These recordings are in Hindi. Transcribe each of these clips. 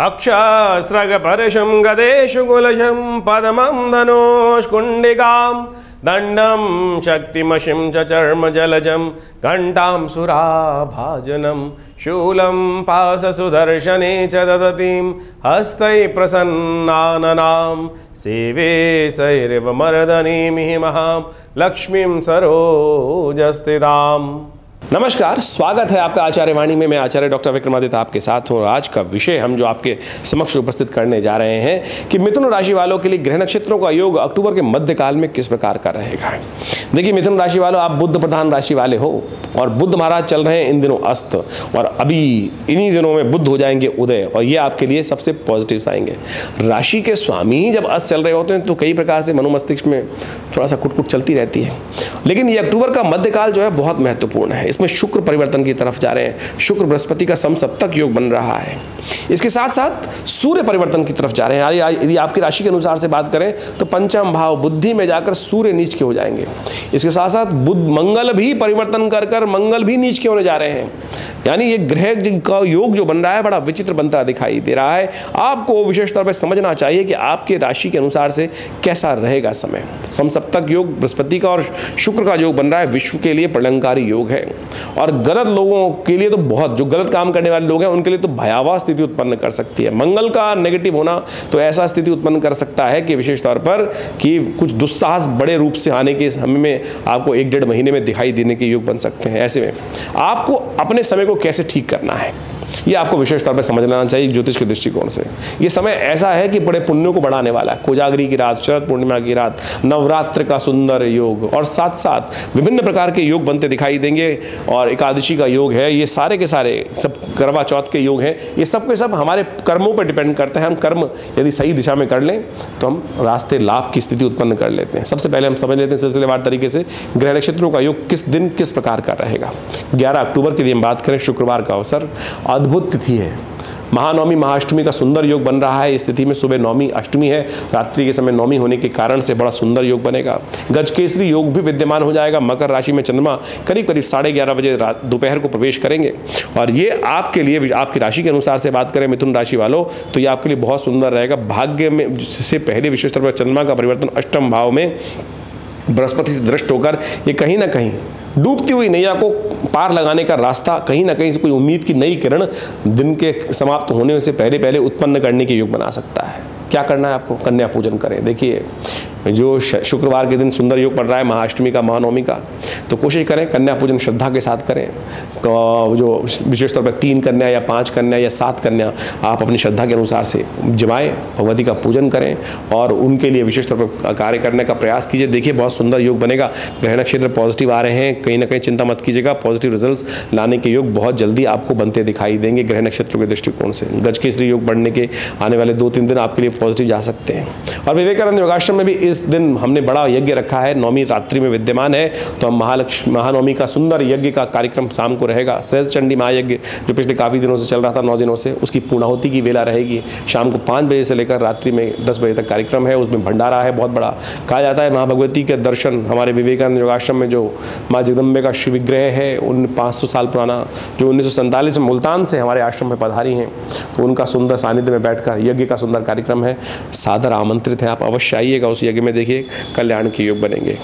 अक्षस्रगपरशं गदेषु कुलशं पदमं धनुष्कुण्डिकां दण्डं शक्तिमशिं च चर्मजलजं घण्टां सुराभाजनं शूलं पाशसुदर्शने च ददतीं हस्तैः प्रसन्नाननां सेवे सैरिव मर्दनीमिहि महां लक्ष्मीं सरोजस्थिताम्। नमस्कार, स्वागत है आपका आचार्य वाणी में। मैं आचार्य डॉक्टर विक्रमादित्य आपके साथ हूँ। आज का विषय हम जो आपके समक्ष उपस्थित करने जा रहे हैं कि मिथुन राशि वालों के लिए ग्रह नक्षत्रों का योग अक्टूबर के मध्यकाल में किस प्रकार का रहेगा। देखिए मिथुन राशि वालों, आप बुध प्रधान राशि वाले हो और बुध महाराज चल रहे हैं इन दिनों अस्त, और अभी इन्हीं दिनों में बुध हो जाएंगे उदय, और ये आपके लिए सबसे पॉजिटिव आएंगे। राशि के स्वामी जब अस्त चल रहे होते हैं तो कई प्रकार से मनोमस्तिष्क में थोड़ा सा कुटकुट चलती रहती है, लेकिन ये अक्टूबर का मध्यकाल जो है बहुत महत्वपूर्ण है। इसमें शुक्र परिवर्तन की तरफ जा रहे हैं, शुक्र बृहस्पति का समसप्तक योग बन रहा है। इसके साथ साथ सूर्य परिवर्तन की तरफ जा रहे हैं। यदि आपकी राशि के अनुसार से बात करें तो पंचम भाव बुद्धि में जाकर सूर्य नीच के हो जाएंगे। इसके साथ साथ बुध मंगल भी परिवर्तन कर मंगल भी नीच के होने जा रहे हैं। यानी ये ग्रह का योग जो बन रहा है बड़ा विचित्र बनता दिखाई दे रहा है। आपको विशेष तौर पर समझना चाहिए कि आपके राशि के अनुसार से कैसा रहेगा समय। समसप्तक योग बृहस्पति का और शुक्र का योग बन रहा है, विश्व के लिए प्रलंकारी योग है, और गलत लोगों के लिए तो बहुत, जो गलत काम करने वाले लोग हैं उनके लिए तो भयावह स्थिति उत्पन्न कर सकती है। मंगल का नेगेटिव होना तो ऐसा स्थिति उत्पन्न कर सकता है कि विशेष तौर पर कि कुछ दुस्साहस बड़े रूप से आने के समय में आपको 1-1.5 महीने में दिखाई देने के योग बन सकते हैं। ऐसे में आपको अपने समय को कैसे ठीक करना है ये आपको विशेष तौर पर समझना चाहिए ज्योतिष के दृष्टिकोण से। ये समय ऐसा है कि बड़े पुण्यों को बढ़ाने वाला है। कोजागरी की रात, शरद पूर्णिमा की रात, नवरात्र का सुंदर योग, और साथ साथ विभिन्न प्रकार के योग बनते दिखाई देंगे, और एकादशी का योग है। ये सारे के सारे सब करवा चौथ के योग हैं। ये सब के सब हमारे कर्मों पर डिपेंड करते हैं। हम कर्म यदि सही दिशा में कर लें तो हम रास्ते लाभ की स्थिति उत्पन्न कर लेते हैं। सबसे पहले हम समझ लेते हैं सिलसिलेवार तरीके से ग्रह नक्षत्रों का योग किस दिन किस प्रकार का रहेगा। 11 अक्टूबर के लिए हम बात करें, शुक्रवार का अवसर, अद्भुत तिथि है। महानवमी महाअष्टमी का सुंदर योग बन रहा है। इस तिथि में सुबह नवमी अष्टमी है, रात्रि के समय नवमी होने के कारण से बड़ा सुंदर योग बनेगा। गजकेसरी योग भी विद्यमान हो जाएगा। मकर राशि में चंद्रमा करीब 11:30 बजे दोपहर को प्रवेश करेंगे, और ये आपके लिए, आपकी राशि के अनुसार से बात करें मिथुन राशि वालों, तो ये आपके लिए बहुत सुंदर रहेगा। भाग्य में से पहले विशेष तौर पर चंद्रमा का परिवर्तन अष्टम भाव में बृहस्पति से दृष्ट होकर ये कहीं ना कहीं डूबती हुई नैया को पार लगाने का रास्ता, कहीं ना कहीं से कोई उम्मीद की नई किरण दिन के समाप्त होने से पहले उत्पन्न करने के योग बना सकता है। क्या करना है आपको? कन्या पूजन करें। देखिए जो शुक्रवार के दिन सुंदर योग पड़ रहा है, महाअष्टमी का, महानवमी का, तो कोशिश करें कन्या पूजन श्रद्धा के साथ करें। जो विशेष तौर पर 3 कन्या या 5 कन्या या 7 कन्या आप अपनी श्रद्धा के अनुसार से जमाएं, भगवती का पूजन करें और उनके लिए विशेष तौर पर कार्य करने का प्रयास कीजिए। देखिए बहुत सुंदर योग बनेगा। ग्रह नक्षत्र पॉजिटिव आ रहे हैं, कहीं ना कहीं चिंता मत कीजिएगा। पॉजिटिव रिजल्ट्स लाने के योग बहुत जल्दी आपको बनते दिखाई देंगे ग्रह नक्षत्रों के दृष्टिकोण से। गजकेसरी योग बढ़ने के आने वाले 2-3 दिन आपके लिए पॉजिटिव जा सकते हैं। और विवेकानंद योगाश्रम में भी इस दिन हमने बड़ा यज्ञ रखा है, नवमी रात्रि में विद्यमान है, तो हम महानवमी का सुंदर यज्ञ का कार्यक्रम शाम को रहेगा। सहस्त्र चंडी महायज्ञ जो पिछले काफ़ी दिनों से चल रहा था, 9 दिनों से, उसकी पूर्णाहुति की वेला रहेगी शाम को 5 बजे से लेकर रात्रि में 10 बजे तक कार्यक्रम है। उसमें भंडारा है बहुत बड़ा। कहा जाता है माँ भगवती के दर्शन हमारे विवेकानंद योगाश्रम में जो माँ जगदम्बे का शिव विग्रह है, उन 500 साल पुराना, जो 1947 में मुल्तान से हमारे आश्रम में पधारी हैं, तो उनका सुंदर सानिध्य में बैठकर यज्ञ का सुंदर कार्यक्रम है। सादर आमंत्रित हैं, आप अवश्य आइएगा उस यज्ञ में। देखिए कल्याण के योग बनेंगे।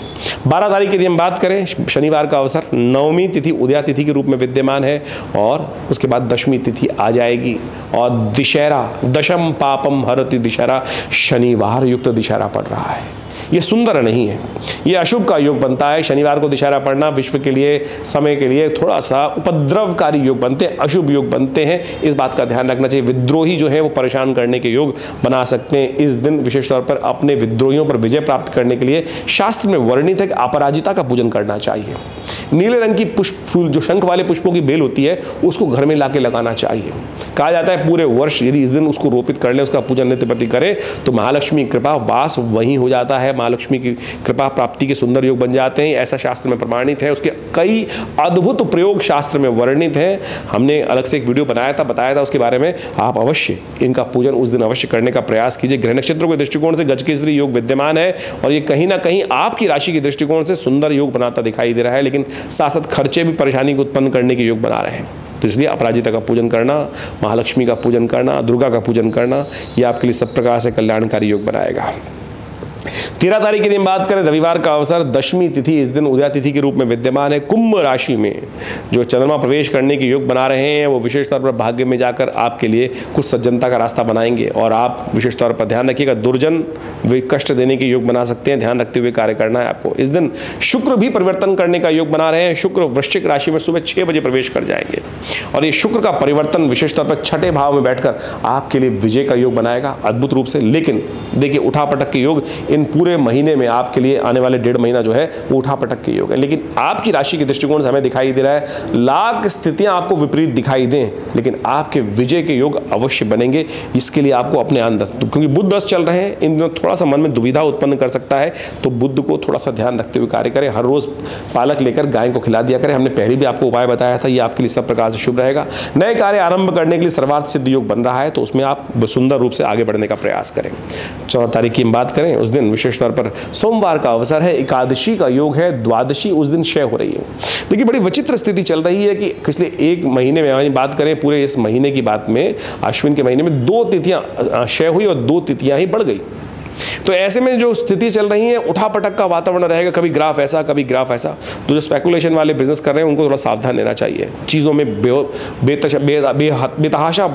12 तारीख के दिन हम बात करें, शनिवार का अवसर, नवमी तिथि उदया तिथि के रूप में विद्यमान है, और उसके बाद दशमी तिथि आ जाएगी, और दशहरा, दशम पापम हरति दशहरा, शनिवार युक्त दशहरा पड़ रहा है। ये सुंदर नहीं है, ये अशुभ का योग बनता है। शनिवार को दशहरा पड़ना विश्व के लिए, समय के लिए थोड़ा सा उपद्रवकारी योग बनते हैं, अशुभ योग बनते हैं। इस बात का ध्यान रखना चाहिए। विद्रोही जो है वो परेशान करने के योग बना सकते हैं। इस दिन विशेष तौर पर अपने विद्रोहियों पर विजय प्राप्त करने के लिए शास्त्र में वर्णित है कि अपराजिता का पूजन करना चाहिए। नीले रंग की पुष्प फूल, जो शंख वाले पुष्पों की बेल होती है, उसको घर में लाके लगाना चाहिए। कहा जाता है पूरे वर्ष यदि इस दिन उसको रोपित कर ले, उसका पूजन नित्य प्रति करे, तो महालक्ष्मी कृपा वास वहीं हो जाता है। महालक्ष्मी की कृपा प्राप्ति के सुंदर योग बन जाते हैं। ऐसा शास्त्र में प्रमाणित है। उसके कई अद्भुत प्रयोग शास्त्र में वर्णित हैं। हमने अलग से एक वीडियो बनाया था, बताया था उसके बारे में। आप अवश्य इनका पूजन उस दिन अवश्य करने का प्रयास कीजिए। ग्रह नक्षत्रों के दृष्टिकोण से गजकेसरी योग विद्यमान है, और ये कहीं ना कहीं आपकी राशि के दृष्टिकोण से सुंदर योग बनाता दिखाई दे रहा है, लेकिन साथ साथ खर्चे भी परेशानी को उत्पन्न करने के योग बना रहे हैं। तो इसलिए अपराजिता का पूजन करना, महालक्ष्मी का पूजन करना, दुर्गा का पूजन करना, ये आपके लिए सब प्रकार से कल्याणकारी योग बनाएगा। 13 तारीख के दिन बात करें, रविवार का अवसर, दशमी तिथि इस दिन उदया तिथि के रूप में विद्यमान है। कुंभ राशि में जो चंद्रमा प्रवेश करने के योग बना रहे हैं वो विशेष तौर पर भाग्य में जाकर आपके लिए कुछ सज्जनता का रास्ता बनाएंगे और आप विशेष तौर पर ध्यान रखिएगा, दुर्जन वे कष्ट देने के योग बना सकते हैं, ध्यान रखते हुए कार्य करना है आपको। इस दिन शुक्र भी परिवर्तन करने का योग बना रहे हैं। शुक्र वृश्चिक राशि में सुबह 6 बजे प्रवेश कर जाएंगे और ये शुक्र का परिवर्तन विशेष तौर पर छठे भाव में बैठकर आपके लिए विजय का योग बनाएगा अद्भुत रूप से। लेकिन देखिए, उठापटक के योग इन पूरे महीने में आपके लिए आने वाले 1.5 महीना जो है वो उठापटक के योग है। लेकिन आपकी राशि के दृष्टिकोण से हमें दिखाई दे रहा है लाख स्थितियां आपको विपरीत दिखाई दें, लेकिन आपके विजय के योग अवश्य बनेंगे। इसके लिए आपको अपने अंदर, क्योंकि बुध 10 चल रहे हैं, इन दिनों थोड़ा सा मन में दुविधा उत्पन्न कर सकता है, तो बुध को थोड़ा सा ध्यान रखते हुए कार्य करें। हर रोज पालक लेकर गाय को खिला दिया करें। हमने पहले भी आपको उपाय बताया था, ये आपके लिए सब प्रकार से शुभ रहेगा। नए कार्य आरंभ करने के लिए सर्वार्थ सिद्ध योग बन रहा है, तो उसमें आप सुंदर रूप से आगे बढ़ने का प्रयास करें। 14 तारीख की हम बात करें, उस दिन विशेष तौर पर सोमवार का अवसर है, एकादशी का योग है, द्वादशी उस दिन क्षय हो रही है। देखिए, बड़ी विचित्र स्थिति चल रही है कि पिछले 1 महीने में बात करें, पूरे इस महीने की बात में, अश्विन के महीने में 2 तिथियां क्षय हुई और 2 तिथियां ही बढ़ गई। तो ऐसे में जो स्थिति चल रही है, उठापटक का वातावरण रहेगा, कभी ग्राफ ऐसा कभी ग्राफ ऐसा। तो जो स्पेकुलेशन वाले बिजनेस कर रहे हैं उनको थोड़ा सावधान लेना चाहिए। चीज़ों में बेतहाशा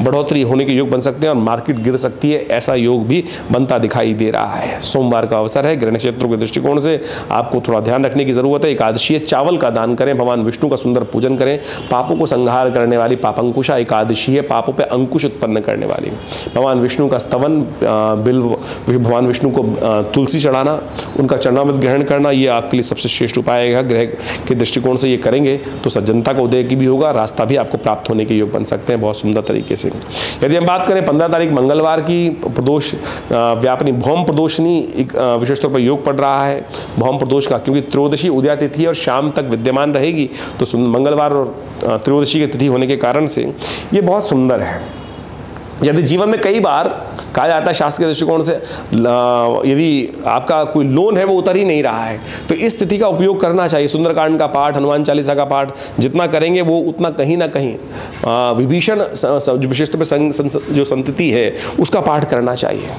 बढ़ोतरी होने के योग बन सकते हैं और मार्केट गिर सकती है, ऐसा योग भी बनता दिखाई दे रहा है। सोमवार का अवसर है, ग्रह नक्षत्रों के दृष्टिकोण से आपको थोड़ा ध्यान रखने की जरूरत है। एकादशी है, चावल का दान करें, भगवान विष्णु का सुंदर पूजन करें। पापों को संहार करने वाली पापंकुशा एकादशी है, पापों पर अंकुश उत्पन्न करने वाली। भगवान विष्णु का स्तवन, भगवान विष्णु को तुलसी चढ़ाना, उनका चरणामृत ग्रहण करना, ये आपके लिए सबसे श्रेष्ठ उपाय है। ग्रह के दृष्टिकोण से ये करेंगे तो सज्जनता का उदय की भी होगा, रास्ता भी आपको प्राप्त होने के योग बन सकते हैं बहुत सुंदर तरीके से। यदि हम बात करें 15 तारीख मंगलवार की, प्रदोष व्यापनी भौम प्रदोषनी विशेष तौर पर योग पड़ रहा है भौम प्रदोष का, क्योंकि त्रयोदशी उदया तिथि और शाम तक विद्यमान रहेगी, तो मंगलवार और त्रयोदशी की तिथि होने के कारण से ये बहुत सुंदर है। यदि जीवन में कई बार कहा जाता है शास्त्र के दृष्टिकोण से, यदि आपका कोई लोन है वो उतर ही नहीं रहा है, तो इस तिथि का उपयोग करना चाहिए। सुंदरकांड का पाठ, हनुमान चालीसा का पाठ जितना करेंगे वो उतना कहीं ना कहीं विभीषण विशेष तौर पर जो संतति है उसका पाठ करना चाहिए।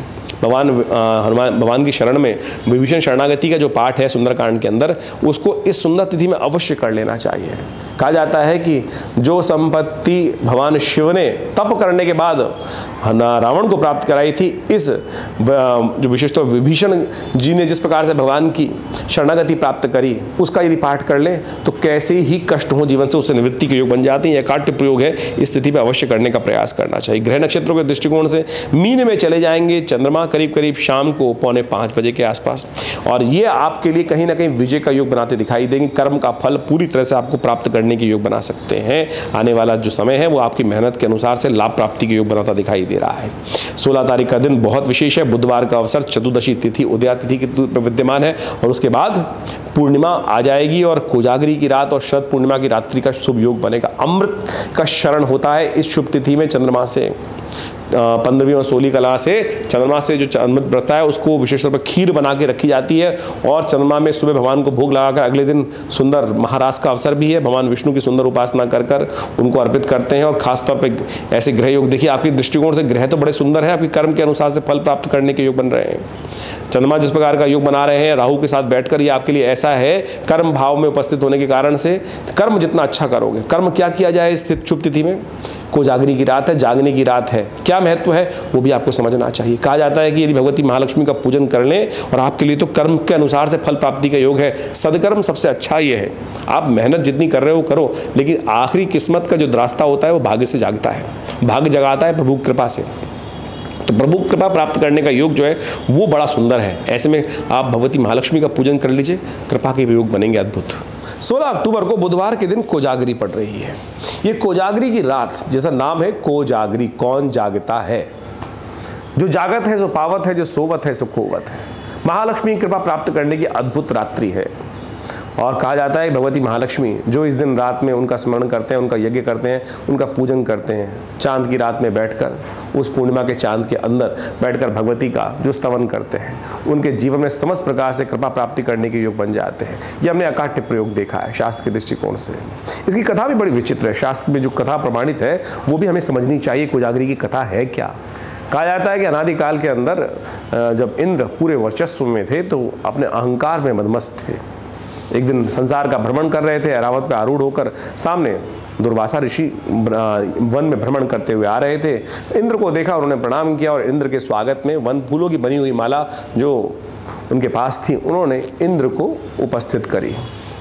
भगवान की शरण में विभीषण शरणागति का जो पाठ है सुंदरकांड के अंदर, उसको इस सुंदर तिथि में अवश्य कर लेना चाहिए। कहा जाता है कि जो संपत्ति भगवान शिव ने तप करने के बाद रावण को प्राप्त कराई थी, इस जो विशेषतः विभीषण जी ने जिस प्रकार से भगवान की शरणागति प्राप्त करी, उसका यदि पाठ कर ले तो कैसे ही कष्ट हो जीवन से उससे निवृत्ति के योग बन जाते हैं। यह काट्य प्रयोग है, इस स्थिति में अवश्य करने का प्रयास करना चाहिए। ग्रह नक्षत्रों के दृष्टिकोण से मीन में चले जाएंगे चंद्रमा करीब करीब शाम को 4:45 बजे के आसपास, और ये आपके लिए कहीं ना कहीं विजय का योग बनाते दिखाई देंगे। कर्म का फल पूरी तरह से आपको प्राप्त करने के योग बना सकते हैं। आने वाला जो समय है वो आपकी मेहनत के अनुसार से लाभ प्राप्ति के योग बनाता दिखाई दे रहा है। 16 तारीख का दिन बहुत विशेष है, बुधवार का अवसर, चतुर्दशी तिथि उदया तिथि के विद्यमान है और उसके बाद पूर्णिमा आ जाएगी और कोजागरी की रात और शरद पूर्णिमा की रात्रि का शुभ योग बनेगा। अमृत का शरण होता है इस शुभ तिथि में। चंद्रमा से 15वीं और 16वीं कला से चंद्रमा से जो अमृत बरसता है उसको विशेष तौर पर खीर बना के रखी जाती है और चंद्रमा में सुबह भगवान को भोग लगाकर अगले दिन सुंदर महारास का अवसर भी है। भगवान विष्णु की सुंदर उपासना कर उनको अर्पित करते हैं और खासतौर पर ऐसे ग्रह योग, देखिए आपके दृष्टिकोण से ग्रह तो बड़े सुंदर है, आपके कर्म के अनुसार से फल प्राप्त करने के योग बन रहे हैं। चंद्रमा जिस प्रकार का योग बना रहे हैं राहु के साथ बैठकर, ये आपके लिए ऐसा है, कर्म भाव में उपस्थित होने के कारण से कर्म जितना अच्छा करोगे। कर्म क्या किया जाए इस शुभ तिथि में? कोजागरी की रात है, जागने की रात है, क्या महत्व है वो भी आपको समझना चाहिए। कहा जाता है कि यदि भगवती महालक्ष्मी का पूजन कर लें और आपके लिए तो कर्म के अनुसार से फल प्राप्ति का योग है। सदकर्म सबसे अच्छा ये है, आप मेहनत जितनी कर रहे हो करो, लेकिन आखिरी किस्मत का जो रास्ता होता है वो भाग्य से जागता है, भाग्य जगाता है प्रभु कृपा से। तो प्रभु कृपा प्राप्त करने का योग जो है वो बड़ा सुंदर है। ऐसे में आप भगवती महालक्ष्मी का पूजन कर लीजिए, कृपा के योग बनेंगे अद्भुत। 16 अक्टूबर को बुधवार के दिन कोजागरी पड़ रही है। ये कोजागरी की रात, जैसा नाम है कोजागरी, कौन जागता है? जो जागत है सो पावत है, जो सोवत है सो खोवत है। महालक्ष्मी की कृपा प्राप्त करने की अद्भुत रात्रि है और कहा जाता है भगवती महालक्ष्मी जो इस दिन रात में उनका स्मरण करते हैं, उनका यज्ञ करते हैं, उनका पूजन करते हैं, चांद की रात में बैठकर उस पूर्णिमा के चांद के अंदर बैठकर भगवती का जो स्तवन करते हैं, उनके जीवन में समस्त प्रकार से कृपा प्राप्ति करने के योग बन जाते हैं। ये हमने अकाट्य प्रयोग देखा है शास्त्र के दृष्टिकोण से। इसकी कथा भी बड़ी विचित्र है। शास्त्र में जो कथा प्रमाणित है वो भी हमें समझनी चाहिए। कोजागरी की कथा है क्या? कहा जाता है कि अनादिकाल के अंदर जब इंद्र पूरे वर्चस्व में थे तो अपने अहंकार में मदमस्त थे। एक दिन संसार का भ्रमण कर रहे थे, ऐरावत पे आरूढ़ होकर सामने दुर्वासा ऋषि वन में भ्रमण करते हुए आ रहे थे। इंद्र को देखा, उन्होंने प्रणाम किया और इंद्र के स्वागत में वन फूलों की बनी हुई माला जो उनके पास थी उन्होंने इंद्र को उपस्थित करी।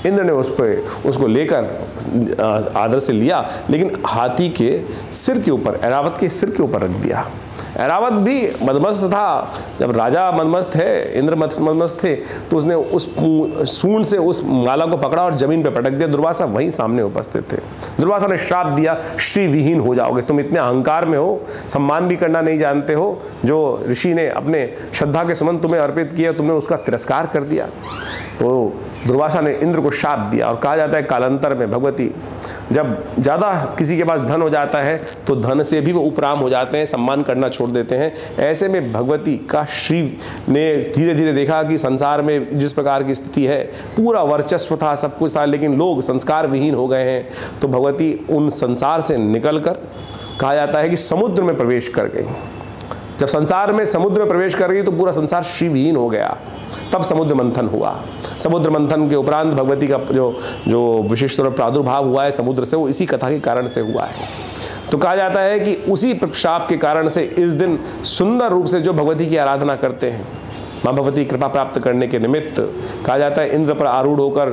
इंद्र ने उसको लेकर आदर से लिया, लेकिन हाथी के सिर के ऊपर, ऐरावत के सिर के ऊपर रख दिया। ऐरावत भी मदमस्त था। जब राजा मदमस्त है, इंद्र मदमस्त थे, तो उसने उस सूंड से उस माला को पकड़ा और जमीन पर पटक दिया। दुर्वासा वहीं सामने उपस्थित थे। दुर्वासा ने श्राप दिया, श्री विहीन हो जाओगे, तुम इतने अहंकार में हो, सम्मान भी करना नहीं जानते हो। जो ऋषि ने अपने श्रद्धा के समान तुम्हें अर्पित किया, तुमने उसका तिरस्कार कर दिया। तो दुर्वासा ने इंद्र को शाप दिया। और कहा जाता है कालांतर में भगवती जब ज़्यादा किसी के पास धन हो जाता है तो धन से भी वो उपराम हो जाते हैं, सम्मान करना छोड़ देते हैं। ऐसे में भगवती का श्री ने धीरे धीरे देखा कि संसार में जिस प्रकार की स्थिति है, पूरा वर्चस्व था, सब कुछ था, लेकिन लोग संस्कार विहीन हो गए हैं। तो भगवती उन संसार से निकलकर कहा जाता है कि समुद्र में प्रवेश कर गई। जब संसार में समुद्र में प्रवेश कर गई तो पूरा संसार श्रीविहीन हो गया। तब समुद्र मंथन हुआ। समुद्र मंथन के उपरांत भगवती का जो विशेष तौर पर प्रादुर्भाव हुआ है समुद्र से, वो इसी कथा के कारण से हुआ है। तो कहा जाता है कि उसी श्राप के कारण से इस दिन सुंदर रूप से जो भगवती की आराधना करते हैं, माँ भगवती कृपा प्राप्त करने के निमित्त, कहा जाता है इंद्र पर आरूढ़ होकर,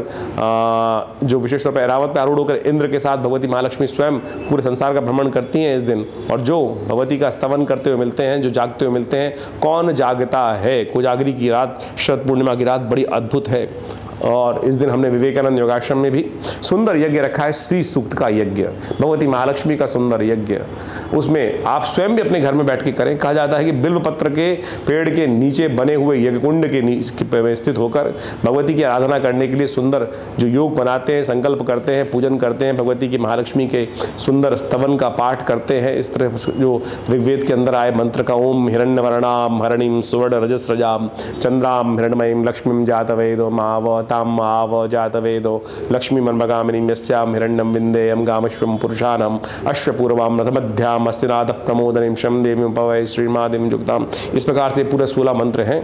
जो विशेष तौर पर ऐरावत पर आरूढ़ होकर इंद्र के साथ भगवती महालक्ष्मी स्वयं पूरे संसार का भ्रमण करती हैं इस दिन। और जो भगवती का स्तवन करते हुए मिलते हैं, जो जागते हुए मिलते हैं, कौन जागता है? कोजागरी की रात, शरद पूर्णिमा की रात बड़ी अद्भुत है। और इस दिन हमने विवेकानंद योगाश्रम में भी सुंदर यज्ञ रखा है, श्री सूक्त का यज्ञ, भगवती महालक्ष्मी का सुंदर यज्ञ। उसमें आप स्वयं भी अपने घर में बैठ के करें। कहा जाता है कि बिल्व पत्र के पेड़ के नीचे बने हुए यज्ञ कुंड के नीचे स्थित होकर भगवती की आराधना करने के लिए सुंदर जो योग बनाते हैं, संकल्प करते हैं, पूजन करते हैं, भगवती की महालक्ष्मी के सुंदर स्तवन का पाठ करते हैं। इस तरह जो ऋग्वेद के अंदर आए मंत्र का, ओम हिरण्यवर्णाम हरणिम सुवर्ण रजस्रजाम चंद्राम हिरण्मयीम लक्ष्मीम जातवेदो माव ताम आव जातवेदो लक्ष्मी मनमगामिनीं यस्याम हिरण्यं विन्देयं गामश्वं पुरुषानम अश्वपूर्वाम रथमध्याम अस्तिनाथ प्रमोदनीं शम देवीं पवै श्रीमादिं जुक्ताम। इस प्रकार से पूरे 16 मंत्र हैं।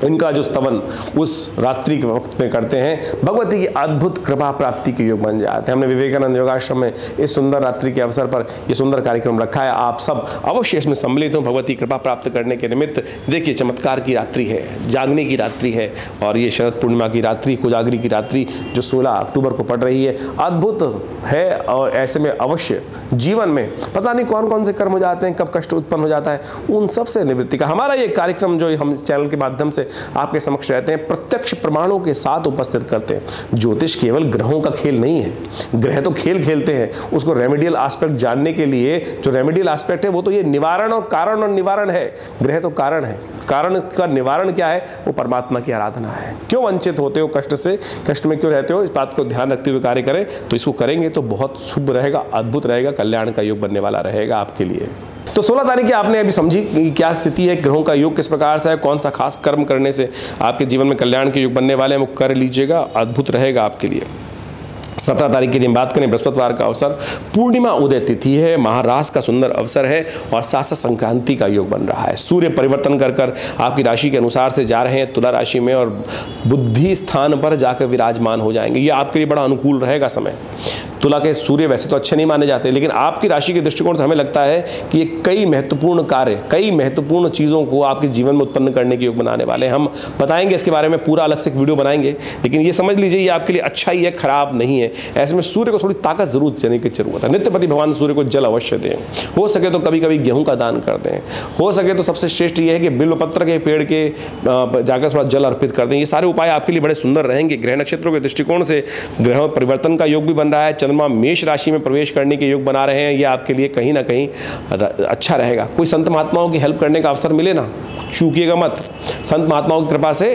इनका जो स्तवन उस रात्रि के वक्त में करते हैं, भगवती की अद्भुत कृपा प्राप्ति के योग बन जाते हैं। हमने विवेकानंद योगाश्रम में इस सुंदर रात्रि के अवसर पर ये सुंदर कार्यक्रम रखा है। आप सब अवश्य इसमें सम्मिलित हों भगवती कृपा प्राप्त करने के निमित्त। देखिए, चमत्कार की रात्रि है, जागने की रात्रि है, और ये शरद पूर्णिमा की रात्रि, कोजागरी की रात्रि जो 16 अक्टूबर को पड़ रही है, अद्भुत है। और ऐसे में अवश्य जीवन में पता नहीं कौन कौन से कर्म हो जाते हैं, कब कष्ट उत्पन्न हो जाता है, उन सब से निवृत्ति का हमारा ये कार्यक्रम जो हम इस चैनल के माध्यम से आपके समक्ष रहते हैं, प्रत्यक्ष प्रमाणों के साथ उपस्थित करते हैं। ज्योतिष केवल ग्रहों का खेल नहीं है, ग्रह तो खेल खेलते हैं, उसको रेमेडियल एस्पेक्ट जानने के लिए जो रेमेडियल एस्पेक्ट है वो तो ये निवारण और कारण और निवारण है। ग्रह तो कारण है, कारण का निवारण क्या है? वो परमात्मा की आराधना है। क्यों वंचित होते हो कष्ट से, कष्ट में क्यों रहते हो, इस बात को ध्यान रखते हुए कार्य करें तो इसको करेंगे तो बहुत शुभ रहेगा, अद्भुत रहेगा, कल्याण का योग बनने वाला रहेगा आपके लिए। तो 16 तारीख की आपने अभी समझी कि क्या स्थिति है, ग्रहों का योग किस प्रकार से है, कौन सा खास कर्म करने से आपके जीवन में कल्याण के योग बनने वाले हैं, वो कर लीजिएगा, अद्भुत रहेगा आपके लिए। 17 तारीख की दिन बात करें, बृहस्पतिवार का अवसर, पूर्णिमा उदय तिथि है, महारास का सुंदर अवसर है और साथ साथ संक्रांति का योग बन रहा है। सूर्य परिवर्तन कर आपकी राशि के अनुसार से जा रहे हैं तुला राशि में और बुद्धि स्थान पर जाकर विराजमान हो जाएंगे। ये आपके लिए बड़ा अनुकूल रहेगा समय। तुला के सूर्य वैसे तो अच्छे नहीं माने जाते, लेकिन आपकी राशि के दृष्टिकोण से हमें लगता है कि ये कई महत्वपूर्ण कार्य, कई महत्वपूर्ण चीज़ों को आपके जीवन में उत्पन्न करने के योग बनाने वाले हैं। हम बताएंगे इसके बारे में, पूरा अलग से एक वीडियो बनाएंगे, लेकिन ये समझ लीजिए ये आपके लिए अच्छा ही है, खराब नहीं है। ऐसे में सूर्य को थोड़ी ताकत जरूर देने की जरूरत है। नित्यपति भगवान सूर्य को जल अवश्य दें, हो सके तो कभी कभी गेहूं का दान कर दें, हो सके तो सबसे श्रेष्ठ ये है कि बिल्व पत्र के पेड़ के जाकर थोड़ा जल अर्पित कर दें। ये सारे उपाय आपके लिए बड़े सुंदर रहेंगे। ग्रह नक्षत्रों के दृष्टिकोण से ग्रह परिवर्तन का योग भी बन रहा है, चंद्रमा मेष राशि में प्रवेश करने के योग बना रहे हैं। ये आपके लिए कहीं ना कहीं अच्छा रहेगा। कोई संत महात्माओं की हेल्प करने का अवसर मिले ना, चूकिएगा मत। संत महात्माओं की कृपा से,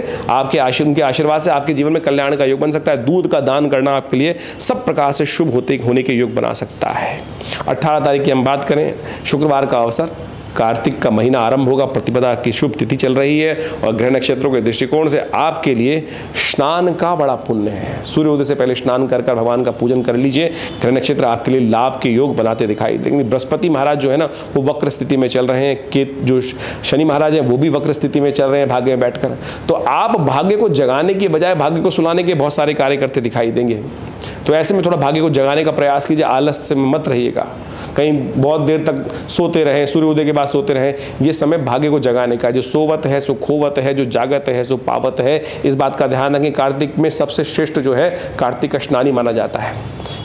उनके आशीर्वाद से आपके जीवन में कल्याण का योग बन सकता है। दूध का दान करना आपके लिए सब प्रकार से शुभ होने के योग बना सकता है। 18 तारीख की हम बात करें, शुक्रवार का अवसर, कार्तिक का महीना आरंभ होगा, प्रतिपदा की शुभ तिथि चल रही है और ग्रह नक्षत्रों के दृष्टिकोण से आपके लिए स्नान का बड़ा पुण्य है। सूर्योदय से पहले स्नान कर भगवान का पूजन कर लीजिए। ग्रह नक्षत्र आपके लिए लाभ के योग बनाते दिखाई देंगे। बृहस्पति महाराज जो है ना वो वक्र स्थिति में चल रहे हैं, जो शनि महाराज हैं वो भी वक्र स्थिति में चल रहे हैं भाग्य में बैठकर। तो आप भाग्य को जगाने के बजाय भाग्य को सुलाने के बहुत सारे कार्य करते दिखाई देंगे। तो ऐसे में थोड़ा भाग्य को जगाने का प्रयास कीजिए, आलस से मत रहिएगा, कहीं बहुत देर तक सोते रहें, सूर्योदय के बाद सोते रहें। ये समय भाग्य को जगाने का, जो सोवत है सो खोवत है, जो जागत है सो पावत है, इस बात का ध्यान रखें। कार्तिक में सबसे श्रेष्ठ जो है कार्तिक का स्नानी माना जाता है।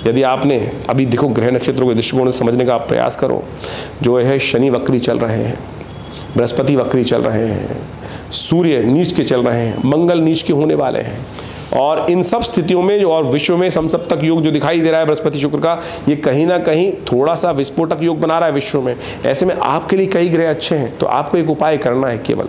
यदि आपने अभी देखो ग्रह नक्षत्रों के दृष्टिकोण से समझने का प्रयास करो, जो है शनि वक्री चल रहे हैं, बृहस्पति वक्री चल रहे हैं, सूर्य नीच के चल रहे हैं, मंगल नीच के होने वाले हैं, और इन सब स्थितियों में जो और विश्व में समसप्तक योग जो दिखाई दे रहा है बृहस्पति शुक्र का, ये कहीं ना कहीं थोड़ा सा विस्फोटक योग बना रहा है विश्व में। ऐसे में आपके लिए कई ग्रह अच्छे हैं, तो आपको एक उपाय करना है, केवल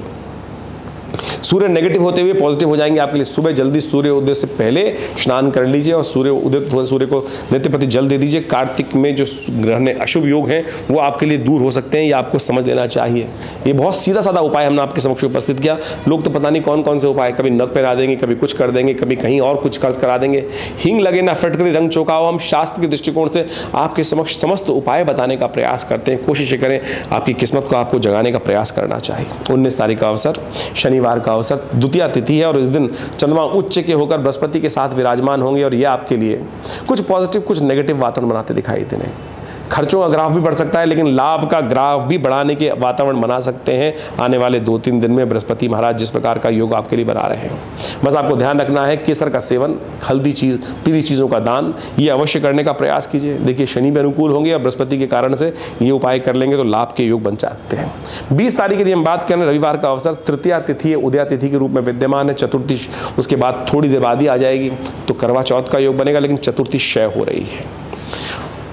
सूर्य नेगेटिव होते हुए पॉजिटिव हो जाएंगे आपके लिए। सुबह जल्दी सूर्य उदय से पहले स्नान कर लीजिए और सूर्य उदय सूर्य को नित्य प्रति जल दे दीजिए। कार्तिक में जो ग्रह में अशुभ योग हैं वो आपके लिए दूर हो सकते हैं, ये आपको समझ लेना चाहिए। ये बहुत सीधा साधा उपाय हमने आपके समक्ष उपस्थित किया। लोग तो पता नहीं कौन कौन से उपाय, कभी नक पहना देंगे, कभी कुछ कर देंगे, कभी कहीं और कुछ खर्च करा देंगे। हिंग लगे ना फटकरी रंग चौकाओ। हम शास्त्र के दृष्टिकोण से आपके समक्ष समस्त उपाय बताने का प्रयास करते हैं। कोशिश करें आपकी किस्मत को आपको जगाने का प्रयास करना चाहिए। 19 तारीख का अवसर, शनिवार का अवसर, द्वितीया तिथि है और इस दिन चंद्रमा उच्च के होकर बृहस्पति के साथ विराजमान होंगे और ये आपके लिए कुछ पॉजिटिव कुछ नेगेटिव वातावरण बनाते दिखाई दे रहे हैं। खर्चों का ग्राफ भी बढ़ सकता है, लेकिन लाभ का ग्राफ भी बढ़ाने के वातावरण बना सकते हैं आने वाले 2-3 दिन में बृहस्पति महाराज जिस प्रकार का योग आपके लिए बना रहे हैं। बस आपको ध्यान रखना है, केसर का सेवन, हल्दी चीज़, पीली चीज़ों का दान, ये अवश्य करने का प्रयास कीजिए। देखिए शनि भी अनुकूल होंगे और बृहस्पति के कारण से ये उपाय कर लेंगे तो लाभ के योग बन जाते हैं। 20 तारीख यदि हम बात करें, रविवार का अवसर, तृतीया तिथि है, उदया तिथि के रूप में विद्यमान है। चतुर्थी उसके बाद थोड़ी देर बाद ही आ जाएगी, तो करवा चौथ का योग बनेगा, लेकिन चतुर्थी क्षय हो रही है।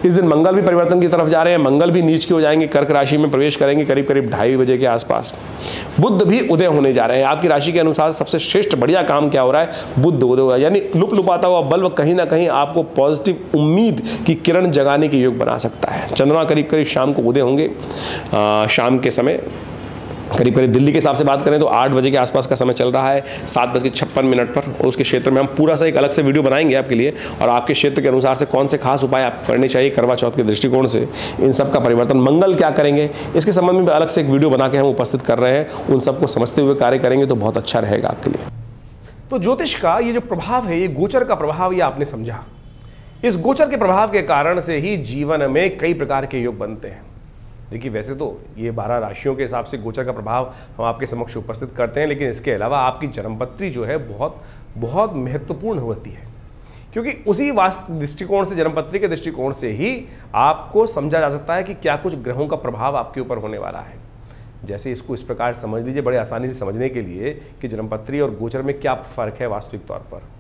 इस दिन मंगल भी परिवर्तन की तरफ जा रहे हैं, मंगल भी नीच के हो जाएंगे, कर्क राशि में प्रवेश करेंगे करीब करीब 2:30 बजे के आसपास। बुध भी उदय होने जा रहे हैं। आपकी राशि के अनुसार सबसे श्रेष्ठ बढ़िया काम क्या हो रहा है, बुध उदय हुआ, यानी लुपाता हुआ बल्ब कहीं ना कहीं आपको पॉजिटिव उम्मीद की किरण जगाने के योग बना सकता है। चंद्रमा करीब करीब शाम को उदय होंगे, शाम के समय करीब करीब दिल्ली के हिसाब से बात करें तो 8 बजे के आसपास का समय चल रहा है, 7:56 पर। और उसके क्षेत्र में हम पूरा सा एक अलग से वीडियो बनाएंगे आपके लिए, और आपके क्षेत्र के अनुसार से कौन से खास उपाय आप करने चाहिए करवा चौथ के दृष्टिकोण से, इन सब का परिवर्तन, मंगल क्या करेंगे इसके संबंध में अलग से एक वीडियो बना के हम उपस्थित कर रहे हैं। उन सबको समझते हुए कार्य करेंगे तो बहुत अच्छा रहेगा आपके लिए। तो ज्योतिष का ये जो प्रभाव है, ये गोचर का प्रभाव, ये आपने समझा। इस गोचर के प्रभाव के कारण से ही जीवन में कई प्रकार के योग बनते हैं। देखिए वैसे तो ये 12 राशियों के हिसाब से गोचर का प्रभाव हम आपके समक्ष उपस्थित करते हैं, लेकिन इसके अलावा आपकी जन्मपत्री जो है बहुत महत्वपूर्ण होती है, क्योंकि उसी वास्तु दृष्टिकोण से, जन्मपत्री के दृष्टिकोण से ही आपको समझा जा सकता है कि क्या कुछ ग्रहों का प्रभाव आपके ऊपर होने वाला है। जैसे इसको इस प्रकार समझ लीजिए, बड़े आसानी से समझने के लिए, कि जन्मपत्री और गोचर में क्या फ़र्क है वास्तविक तौर पर।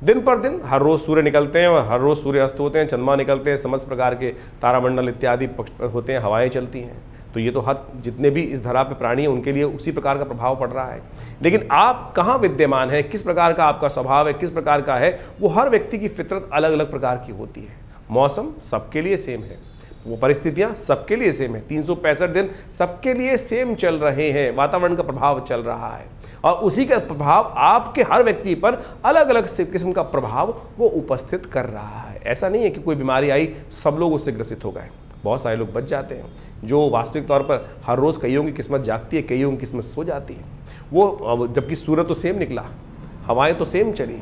दिन पर दिन हर रोज़ सूर्य निकलते हैं और हर रोज़ सूर्य अस्त होते हैं, चंद्रमा निकलते हैं, समस्त प्रकार के तारामंडल इत्यादि होते हैं, हवाएं चलती हैं। तो ये तो हर जितने भी इस धरा पे प्राणी हैं उनके लिए उसी प्रकार का प्रभाव पड़ रहा है। लेकिन आप कहाँ विद्यमान है, किस प्रकार का आपका स्वभाव है, किस प्रकार का है, वो हर व्यक्ति की फितरत अलग अलग प्रकार की होती है। मौसम सबके लिए सेम है, वो परिस्थितियां सबके लिए सेम है, 365 दिन सबके लिए सेम चल रहे हैं, वातावरण का प्रभाव चल रहा है, और उसी का प्रभाव आपके हर व्यक्ति पर अलग अलग किस्म का प्रभाव वो उपस्थित कर रहा है। ऐसा नहीं है कि कोई बीमारी आई सब लोग उससे ग्रसित हो गए, बहुत सारे लोग बच जाते हैं। जो वास्तविक तौर पर हर रोज़ कईयों की किस्मत जागती है, कईयों की किस्मत सो जाती है। वो जबकि सूरज तो सेम निकला, हवाएं तो सेम चली,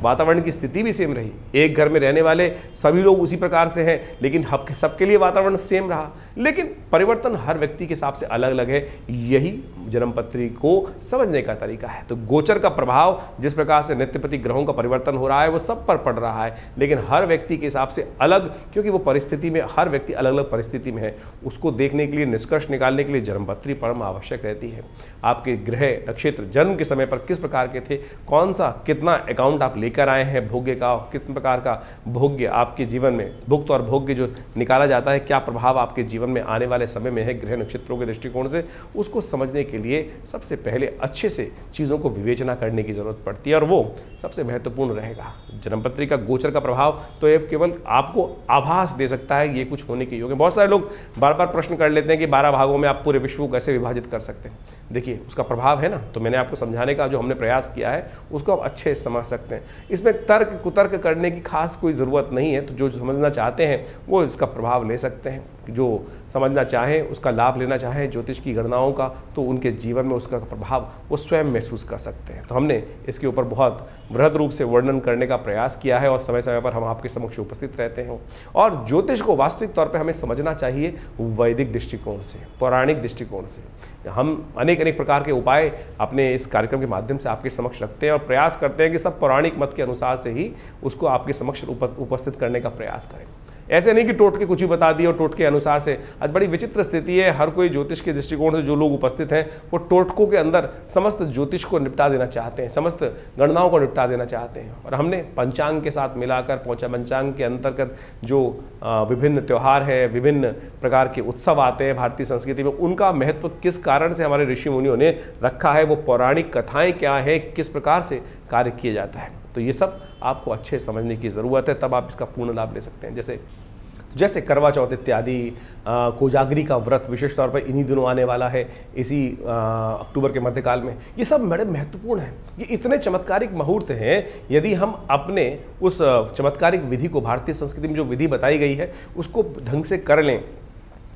वातावरण की स्थिति भी सेम रही, एक घर में रहने वाले सभी लोग उसी प्रकार से हैं, लेकिन सबके लिए वातावरण सेम रहा, लेकिन परिवर्तन हर व्यक्ति के हिसाब से अलग अलग है। यही जन्मपत्री को समझने का तरीका है। तो गोचर का प्रभाव जिस प्रकार से नित्य प्रति ग्रहों का परिवर्तन हो रहा है वो सब पर पड़ रहा है, लेकिन हर व्यक्ति के हिसाब से अलग, क्योंकि वो परिस्थिति में, हर व्यक्ति अलग अलग परिस्थिति में है। उसको देखने के लिए, निष्कर्ष निकालने के लिए जन्मपत्री परम आवश्यक रहती है। आपके ग्रह नक्षत्र जन्म के समय पर किस प्रकार के थे, कौन सा कितना अकाउंट आप लेकर आए हैं भोग्य का, कितने प्रकार का भोग्य आपके जीवन में, भुक्त और भोग्य जो निकाला जाता है, क्या प्रभाव आपके जीवन में आने वाले समय में है ग्रह नक्षत्रों के दृष्टिकोण से, उसको समझने के लिए सबसे पहले अच्छे से चीज़ों को विवेचना करने की जरूरत पड़ती है। और वो सबसे महत्वपूर्ण रहेगा जन्मपत्री का गोचर का प्रभाव तो ये केवल आपको आभास दे सकता है ये कुछ होने के योग है। बहुत सारे लोग बार बार प्रश्न कर लेते हैं कि 12 भागों में आप पूरे विश्व को कैसे विभाजित कर सकते हैं। देखिए उसका प्रभाव है ना, तो मैंने आपको समझाने का जो हमने प्रयास किया है उसको आप अच्छे से समझ सकते हैं। इसमें तर्क कुतर्क करने की खास कोई ज़रूरत नहीं है। तो जो समझना चाहते हैं वो इसका प्रभाव ले सकते हैं, जो समझना चाहें उसका लाभ लेना चाहें ज्योतिष की गणनाओं का, तो उनके जीवन में उसका प्रभाव वो स्वयं महसूस कर सकते हैं। तो हमने इसके ऊपर बहुत वृहद रूप से वर्णन करने का प्रयास किया है और समय समय पर हम आपके समक्ष उपस्थित रहते हैं। और ज्योतिष को वास्तविक तौर पे हमें समझना चाहिए वैदिक दृष्टिकोण से, पौराणिक दृष्टिकोण से। हम अनेक प्रकार के उपाय अपने इस कार्यक्रम के माध्यम से आपके समक्ष रखते हैं और प्रयास करते हैं कि सब पौराणिक मत के अनुसार से ही उसको आपके समक्ष उपस्थित करने का प्रयास करें। ऐसे नहीं कि टोटके कुछ ही बता दिए और टोटके अनुसार से। आज बड़ी विचित्र स्थिति है, हर कोई ज्योतिष के दृष्टिकोण से जो लोग उपस्थित हैं वो टोटकों के अंदर समस्त ज्योतिष को निपटा देना चाहते हैं, समस्त गणनाओं को निपटा देना चाहते हैं। और हमने पंचांग के साथ मिलाकर पंचांग के अंतर्गत जो विभिन्न त्यौहार है, विभिन्न प्रकार के उत्सव आते हैं भारतीय संस्कृति में, उनका महत्व किस कारण से हमारे ऋषि मुनियों ने रखा है, वो पौराणिक कथाएँ क्या है, किस प्रकार से कार्य किया जाता है, तो ये सब आपको अच्छे समझने की ज़रूरत है, तब आप इसका पूर्ण लाभ ले सकते हैं। जैसे करवा चौथ इत्यादि, कोजागरी का व्रत विशेष तौर पर इन्हीं दिनों आने वाला है, इसी अक्टूबर के मध्यकाल में। ये सब बड़े महत्वपूर्ण हैं, ये इतने चमत्कारिक मुहूर्त हैं। यदि हम अपने उस चमत्कारिक विधि को, भारतीय संस्कृति में जो विधि बताई गई है उसको ढंग से कर लें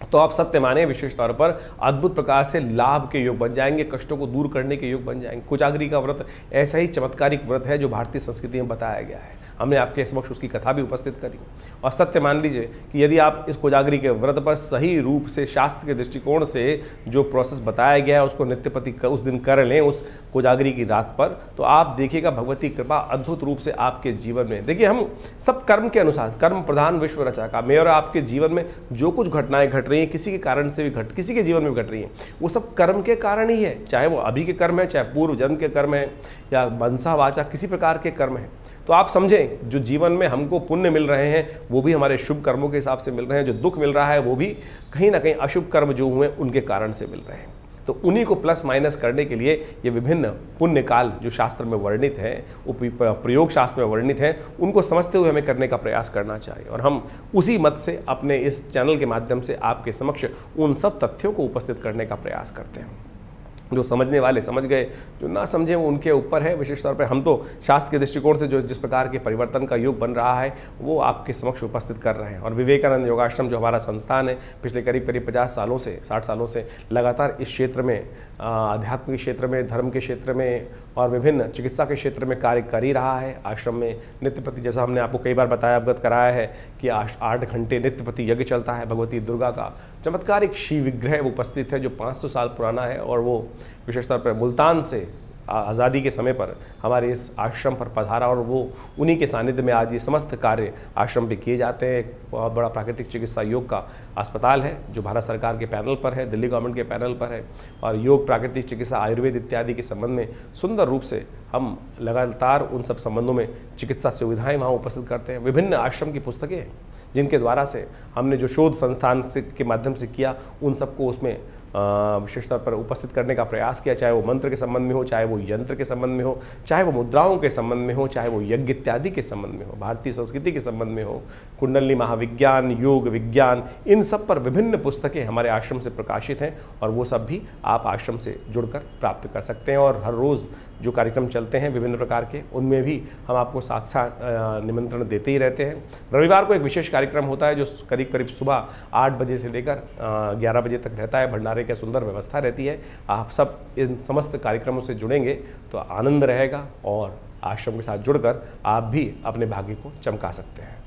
तो आप सत्य माने विशेष तौर पर अद्भुत प्रकार से लाभ के योग बन जाएंगे, कष्टों को दूर करने के योग बन जाएंगे। कोजागरी का व्रत ऐसा ही चमत्कारिक व्रत है जो भारतीय संस्कृति में बताया गया है। हमने आपके समक्ष उसकी कथा भी उपस्थित करी। और सत्य मान लीजिए कि यदि आप इस कोजागरी के व्रत पर सही रूप से शास्त्र के दृष्टिकोण से जो प्रोसेस बताया गया है उसको नित्यपति उस दिन कर लें, उस कोजागरी की रात पर, तो आप देखिएगा भगवती कृपा अद्भुत रूप से आपके जीवन में। देखिए हम सब कर्म के अनुसार, कर्म प्रधान विश्व रचा का, मेरे और आपके जीवन में जो कुछ घटनाएं घट रही हैं किसी के कारण से भी किसी के जीवन में घट रही हैं, वो सब कर्म के कारण ही है। चाहे वो अभी के कर्म है, चाहे पूर्व जन्म के कर्म है, या मनसा वाचा किसी प्रकार के कर्म है। तो आप समझें जो जीवन में हमको पुण्य मिल रहे हैं वो भी हमारे शुभ कर्मों के हिसाब से मिल रहे हैं, जो दुख मिल रहा है वो भी कहीं ना कहीं अशुभ कर्म जो हुए उनके कारण से मिल रहे हैं। तो उन्हीं को प्लस माइनस करने के लिए ये विभिन्न पुण्य काल जो शास्त्र में वर्णित हैं, प्रयोग शास्त्र में वर्णित हैं, उनको समझते हुए हमें करने का प्रयास करना चाहिए। और हम उसी मत से अपने इस चैनल के माध्यम से आपके समक्ष उन सब तथ्यों को उपस्थित करने का प्रयास करते हैं। जो समझने वाले समझ गए, जो ना समझे वो उनके ऊपर है। विशेष तौर पर हम तो शास्त्र के दृष्टिकोण से जो जिस प्रकार के परिवर्तन का योग बन रहा है वो आपके समक्ष उपस्थित कर रहे हैं। और विवेकानंद योगाश्रम जो हमारा संस्थान है पिछले करीब 50 सालों से, 60 सालों से लगातार इस क्षेत्र में, आध्यात्म के क्षेत्र में, धर्म के क्षेत्र में और विभिन्न चिकित्सा के क्षेत्र में कार्य कर ही रहा है। आश्रम में नित्यपति, जैसा हमने आपको कई बार बताया, अवगत कराया है कि 8 घंटे नित्यपति यज्ञ चलता है। भगवती दुर्गा का चमत्कारिक शिव विग्रह उपस्थित है जो 500 साल पुराना है, और वो विशेष तौर पर मुल्तान से आज़ादी के समय पर हमारे इस आश्रम पर पधारा, और वो उन्हीं के सानिध्य में आज ये समस्त कार्य आश्रम पे किए जाते हैं। एक बहुत बड़ा प्राकृतिक चिकित्सा योग का अस्पताल है जो भारत सरकार के पैनल पर है, दिल्ली गवर्नमेंट के पैनल पर है, और योग, प्राकृतिक चिकित्सा, आयुर्वेद इत्यादि के संबंध में सुंदर रूप से हम लगातार उन सब संबंधों में चिकित्सा सुविधाएँ वहाँ उपस्थित करते हैं। विभिन्न आश्रम की पुस्तकें हैं जिनके द्वारा से हमने जो शोध संस्थान से के माध्यम से किया, उन सबको उसमें विशेष तौर पर उपस्थित करने का प्रयास किया, चाहे वो मंत्र के संबंध में हो, चाहे वो यंत्र के संबंध में हो, चाहे वो मुद्राओं के संबंध में हो, चाहे वो यज्ञ इत्यादि के संबंध में हो, भारतीय संस्कृति के संबंध में हो, कुंडली महाविज्ञान, योग विज्ञान, इन सब पर विभिन्न पुस्तकें हमारे आश्रम से प्रकाशित हैं, और वो सब भी आप आश्रम से जुड़कर प्राप्त कर सकते हैं। और हर रोज़ जो कार्यक्रम चलते हैं विभिन्न प्रकार के, उनमें भी हम आपको साक्षात निमंत्रण देते ही रहते हैं। रविवार को एक विशेष कार्यक्रम होता है जो करीब सुबह 8 बजे से लेकर 11 बजे तक रहता है। भंडारे की सुंदर व्यवस्था रहती है। आप सब इन समस्त कार्यक्रमों से जुड़ेंगे तो आनंद रहेगा, और आश्रम के साथ जुड़कर आप भी अपने भाग्य को चमका सकते हैं।